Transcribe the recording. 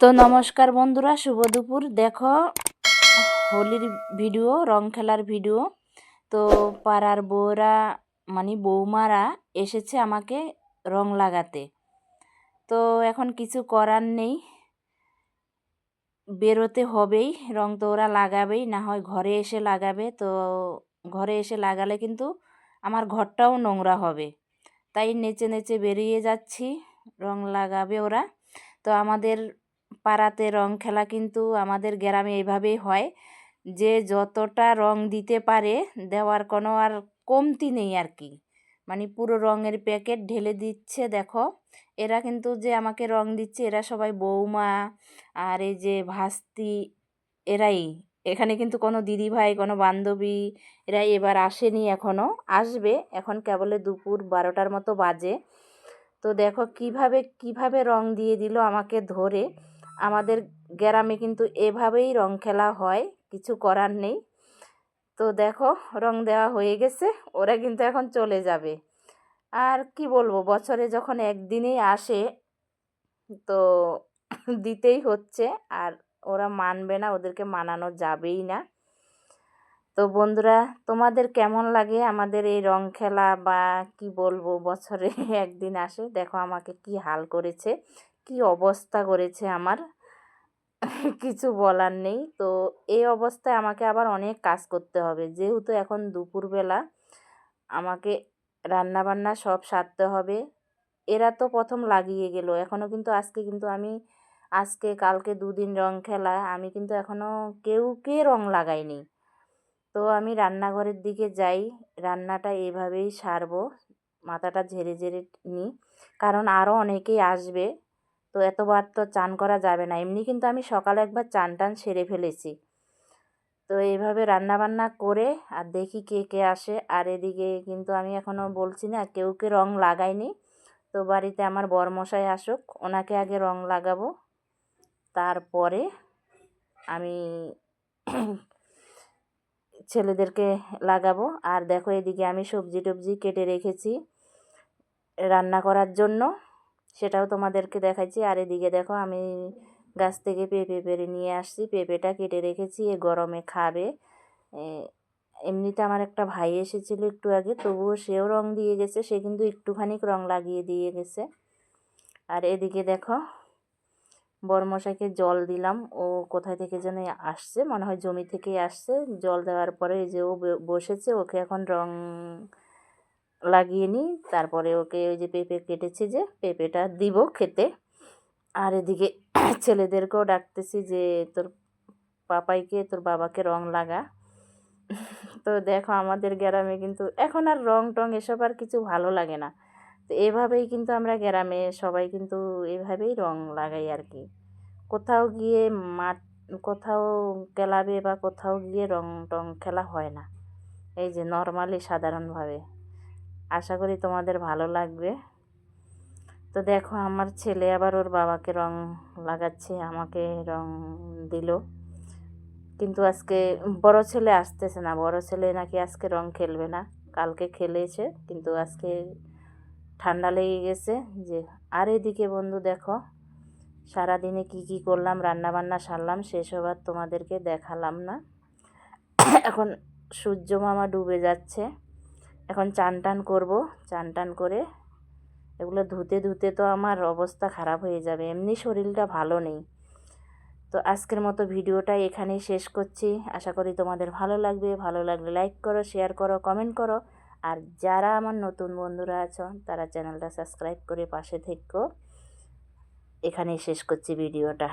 তো নমস্কার বন্ধুরা, শুভ দুপুর। দেখো হোলির ভিডিও, রং খেলার ভিডিও। তো পাড়ার বউরা মানে বৌমারা এসেছে আমাকে রং লাগাতে। তো এখন কিছু করার নেই, বেরোতে হবেই। রং তো ওরা লাগাবেই, না হয় ঘরে এসে লাগাবে। তো ঘরে এসে লাগালে কিন্তু আমার ঘরটাও নোংরা হবে, তাই নেচে নেচে বেরিয়ে যাচ্ছি। রং লাগাবে ওরা। তো আমাদের পাড়াতে রং খেলা কিন্তু আমাদের গ্রামে এইভাবেই হয়, যে যতটা রং দিতে পারে দেওয়ার কোনো আর কমতি নেই আর কি। মানে পুরো রঙের প্যাকেট ঢেলে দিচ্ছে। দেখো এরা কিন্তু যে আমাকে রং দিচ্ছে, এরা সবাই বৌমা আর এই যে ভাস্তি, এরাই। এখানে কিন্তু কোনো দিদিভাই, কোনো বান্ধবী এরাই এবার আসেনি, এখনও আসবে। এখন কেবলে দুপুর 12টার মতো বাজে। তো দেখো কিভাবে কিভাবে রং দিয়ে দিল আমাকে ধরে। আমাদের গ্রামে কিন্তু এভাবেই রং খেলা হয়, কিছু করার নেই। তো দেখো রং দেওয়া হয়ে গেছে, ওরা কিন্তু এখন চলে যাবে। আর কি বলবো, বছরে যখন একদিনেই আসে তো দিতেই হচ্ছে। আর ওরা মানবে না, ওদেরকে মানানো যাবেই না। তো বন্ধুরা, তোমাদের কেমন লাগে আমাদের এই রং খেলা? বা কি বলবো, বছরে একদিন আসে। দেখো আমাকে কি হাল করেছে, কি অবস্থা করেছে আমার, কিছু বলার নেই। তো এই অবস্থায় আমাকে আবার অনেক কাজ করতে হবে, যেহেতু এখন দুপুরবেলা আমাকে রান্না বান্না সব সারতে হবে। এরা তো প্রথম লাগিয়ে গেল, এখনও কিন্তু আজকে কালকে দুদিন রং খেলা, আমি কিন্তু এখনও কেউকে রং লাগাইনি। তো আমি রান্নাঘরের দিকে যাই, রান্নাটা এভাবেই সারবো, মাথাটা ঝেড়ে ঝেড়ে নিই, কারণ আরও অনেকেই আসবে। তো এতবার তো চান করা যাবে না, এমনি কিন্তু আমি সকালে একবার চান টান সেরে ফেলেছি। তো এইভাবে রান্না বান্না করে আর দেখি কে কে আসে। আর এদিকে কিন্তু আমি এখনও বলছি না, কেউকে রং লাগাইনি। তো বাড়িতে আমার বরমশাই আসুক, ওনাকে আগে রং লাগাবো, তারপরে আমি ছেলেদেরকে লাগাবো। আর দেখো এদিকে আমি সবজি টবজি কেটে রেখেছি রান্না করার জন্য, সেটাও তোমাদেরকে দেখাচ্ছি। আর এদিকে দেখো আমি গাছ থেকে পেঁপে পেরে নিয়ে আসছি, পেঁপেটা কেটে রেখেছি, এ গরমে খাবে। এমনিতে আমার একটা ভাই এসেছিলো একটু আগে, তবুও সেও রং দিয়ে গেছে, সে কিন্তু একটুখানি রং লাগিয়ে দিয়ে গেছে। আর এদিকে দেখো বরমশাইকে জল দিলাম, ও কোথায় থেকে যেন আসছে, মনে হয় জমি থেকেই আসছে। জল দেওয়ার পরে এই যে ও বসেছে, ওকে এখন রং লাগিয়ে নিই, তারপরে ওকে ওই যে পেঁপে কেটেছি, যে পেঁপেটা দিব খেতে। আর এদিকে ছেলেদেরকেও ডাকতেছি যে তোর পাপাইকে, তোর বাবাকে রং লাগা। তো দেখো আমাদের গ্রামে কিন্তু এখন আর রং টং এসব আর কিছু ভালো লাগে না। তো এভাবেই কিন্তু আমরা গ্রামে সবাই কিন্তু এভাবেই রং লাগাই আর কি। কোথাও গিয়ে মাঠ, কোথাও ক্লাবে বা কোথাও গিয়ে রং টং খেলা হয় না, এই যে নর্মালি সাধারণভাবে। আশা করি তোমাদের ভালো লাগবে। তো দেখো আমার ছেলে আবার ওর বাবাকে রং লাগাচ্ছে, আমাকে রং দিল। কিন্তু আজকে বড় ছেলে আসতেছে না, বড় ছেলে নাকি আজকে রং খেলবে না, কালকে খেলেছে কিন্তু আজকে ঠান্ডা লেগে গেছে যে। আর এদিকে বন্ধু দেখো সারাদিনে কি কি করলাম, রান্না বান্না সারলাম, সেসব আর তোমাদেরকে দেখালাম না। এখন সূর্য মামা ডুবে যাচ্ছে, এখন চান টান করবো। চান টান করে এগুলো ধুতে ধুতে তো আমার অবস্থা খারাপ হয়ে যাবে, এমনি শরীরটা ভালো নেই। তো আজকের মতো ভিডিওটা এখানেই শেষ করছি। আশা করি তোমাদের ভালো লাগবে, ভালো লাগলে লাইক করো, শেয়ার করো, কমেন্ট করো। আর যারা আমার নতুন বন্ধুরা আছো তারা চ্যানেলটা সাবস্ক্রাইব করে পাশে থেকো। এখানেই শেষ করছি ভিডিওটা।